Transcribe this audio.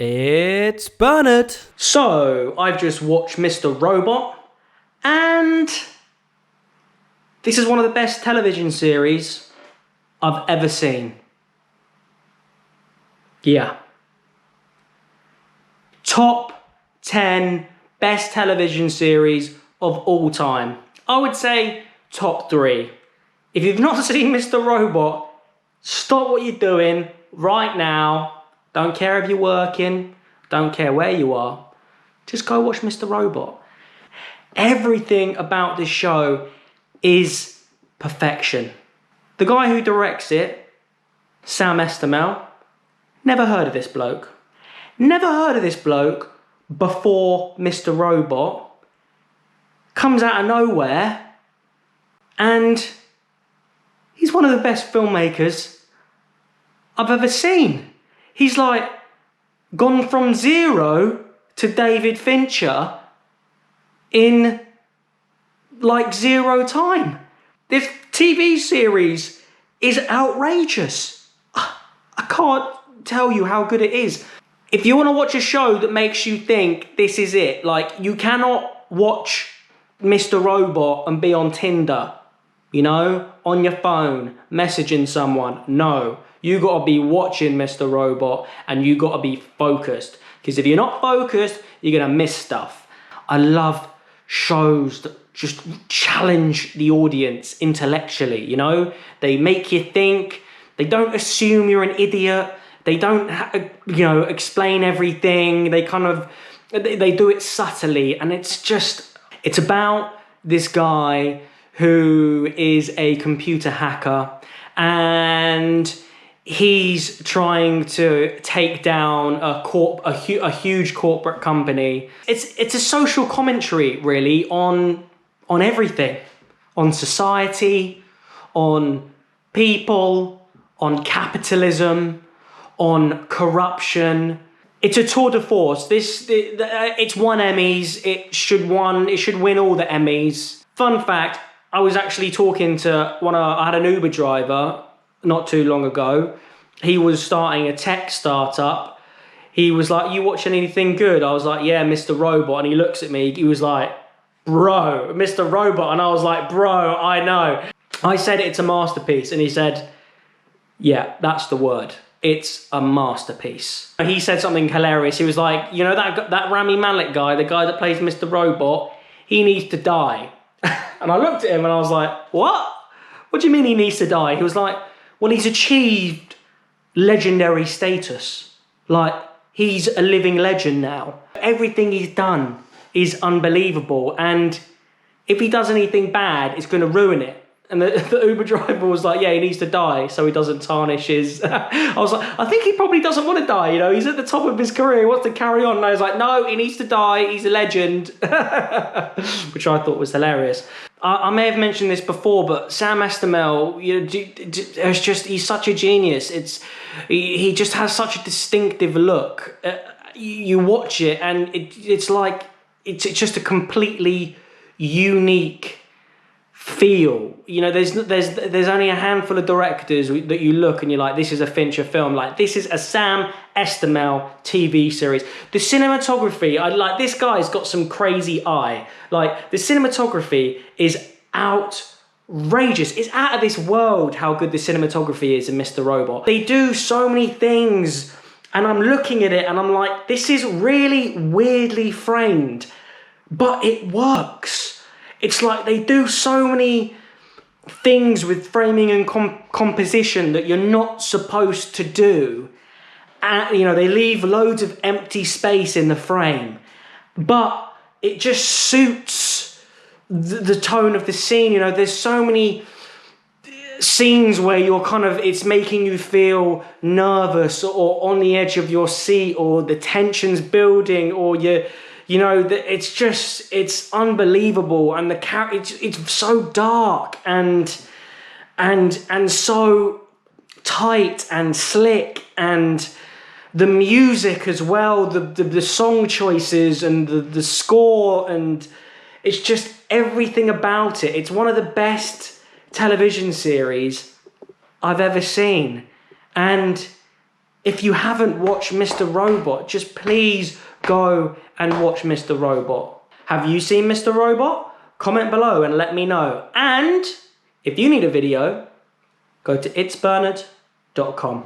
It's Bernard. So, I've just watched Mr. Robot, and this is one of the best television series I've ever seen. Yeah. Top 10 best television series of all time. I would say top 3. If you've not seen Mr. Robot, stop what you're doing right now. Don't care if you're working, don't care where you are. Just go watch Mr. Robot. Everything about this show is perfection. The guy who directs it, Sam Estamel, never heard of this bloke. Never heard of this bloke before Mr. Robot. Comes out of nowhere, and he's one of the best filmmakers I've ever seen. He's like gone from zero to David Fincher in like zero time. This TV series is outrageous. I can't tell you how good it is. If you want to watch a show that makes you think this is it, like you cannot watch Mr. Robot and be on Tinder, you know, on your phone, messaging someone. No, you got to be watching Mr. Robot and you got to be focused. Because if you're not focused, you're going to miss stuff. I love shows that just challenge the audience intellectually, you know? They make you think. They don't assume you're an idiot. They don't, explain everything. They they do it subtly. And it's about this guy who is a computer hacker, and he's trying to take down a huge corporate company. It's a social commentary, really, on everything, on society, on people, on capitalism, on corruption. It's a tour de force. It's won Emmys. It should win all the Emmys. Fun fact: I was actually talking to I had an Uber driver not too long ago. He was starting a tech startup. He was like, "You watching anything good?" I was like, "Yeah, Mr. Robot." And he looks at me. He was like, "Bro, Mr. Robot." And I was like, "Bro, I know." I said it's a masterpiece, and he said, "Yeah, that's the word. It's a masterpiece." He said something hilarious. He was like, "You know that RAMI MALEK guy, the guy that plays Mr. Robot, he needs to die." And I looked at him and I was like, "What? What do you mean he needs to die?" He was like, "Well, he's achieved legendary status. Like, he's a living legend now. Everything he's done is unbelievable. And if he does anything bad, it's going to ruin it." And the Uber driver was like, "Yeah, he needs to die so he doesn't tarnish his..." I was like, I think he probably doesn't want to die, you know? He's at the top of his career, he wants to carry on. And I was like, no, he needs to die, he's a legend. Which I thought was hilarious. I may have mentioned this before, but Sam Estamel, he's such a genius. He just has such a distinctive look. You watch it and it's just a completely unique feel. You know, there's only a handful of directors that you look and you're like, this is a Fincher film. Like, this is a Sam Estamel TV series. The cinematography, this guy's got some crazy eye. Like, the cinematography is outrageous. It's out of this world how good the cinematography is in Mr. Robot. They do so many things, and I'm looking at it and I'm like, this is really weirdly framed, but it works. It's like they do so many things with framing and composition that you're not supposed to do. And, you know, they leave loads of empty space in the frame, but it just suits the tone of the scene. You know, there's so many scenes where it's making you feel nervous or on the edge of your seat, or the tension's building, or it's unbelievable, and it's so dark and so tight and slick, and the music as well, the song choices and the score, and it's just everything about it. It's one of the best television series I've ever seen, and If you haven't watched Mr. Robot, just please go and watch Mr. Robot. Have you seen Mr. Robot? Comment below and let me know. And if you need a video, go to itsbernard.com.